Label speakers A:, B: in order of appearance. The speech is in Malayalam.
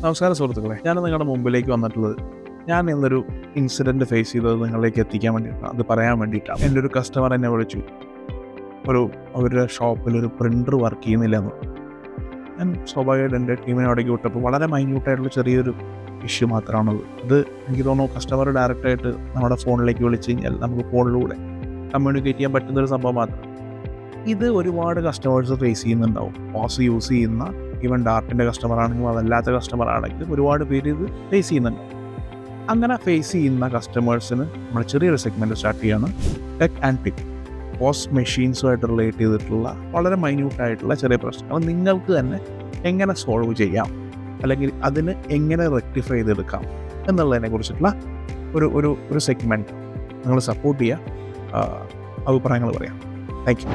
A: നമസ്കാരം സുഹൃത്തുക്കളെ, ഞാൻ നിങ്ങളുടെ മുമ്പിലേക്ക് വന്നിട്ടുള്ളത് ഞാൻ ഇന്നൊരു ഇൻസിഡൻറ്റ് ഫേസ് ചെയ്തത് നിങ്ങളിലേക്ക് എത്തിക്കാൻ വേണ്ടിയിട്ടാണ്. അത് പറയാൻ വേണ്ടിയിട്ടാണ്. എൻ്റെ ഒരു കസ്റ്റമർ എന്നെ വിളിച്ചു. അവരുടെ ഷോപ്പിലൊരു പ്രിൻ്റർ വർക്ക് ചെയ്യുന്നില്ല എന്ന്. ഞാൻ സ്വാഭാവികമായിട്ട് എൻ്റെ ടീമിനെ അവിടേക്ക് വിട്ടപ്പോൾ വളരെ മൈന്യൂട്ടായിട്ടുള്ള ചെറിയൊരു ഇഷ്യൂ മാത്രമാണത്. ഇത് എനിക്ക് തോന്നുന്നു കസ്റ്റമർ ഡയറക്റ്റായിട്ട് നമ്മുടെ ഫോണിലേക്ക് വിളിച്ച് കഴിഞ്ഞാൽ നമുക്ക് ഫോണിലൂടെ കമ്മ്യൂണിക്കേറ്റ് ചെയ്യാൻ പറ്റുന്നൊരു സംഭവം മാത്രം. ഇത് ഒരുപാട് കസ്റ്റമേഴ്സ് ഫേസ് ചെയ്യുന്നുണ്ടാവും. പോസ് യൂസ് ചെയ്യുന്ന ഈവൻ ഡാർട്ടിൻ്റെ കസ്റ്റമർ ആണെങ്കിലും അതല്ലാത്ത കസ്റ്റമർ ആണെങ്കിലും ഒരുപാട് പേര് ഇത് ഫേസ് ചെയ്യുന്നുണ്ട്. അങ്ങനെ ഫേസ് ചെയ്യുന്ന കസ്റ്റമേഴ്സിന് നമ്മൾ ചെറിയൊരു സെഗ്മെൻറ്റ് സ്റ്റാർട്ട് ചെയ്യാണ്. Tech and tip. പോസ് മെഷീൻസുമായിട്ട് റിലേറ്റ് ചെയ്തിട്ടുള്ള വളരെ മൈന്യൂട്ടായിട്ടുള്ള ചെറിയ പ്രശ്നങ്ങൾ നിങ്ങൾക്ക് തന്നെ എങ്ങനെ സോൾവ് ചെയ്യാം, അല്ലെങ്കിൽ അതിന് എങ്ങനെ റെക്ടിഫൈ ചെയ്തെടുക്കാം എന്നുള്ളതിനെ കുറിച്ചിട്ടുള്ള ഒരു സെഗ്മെൻറ്റ് നിങ്ങൾ സപ്പോർട്ട് ചെയ്യുക, അഭിപ്രായങ്ങൾ പറയാം. Thank you.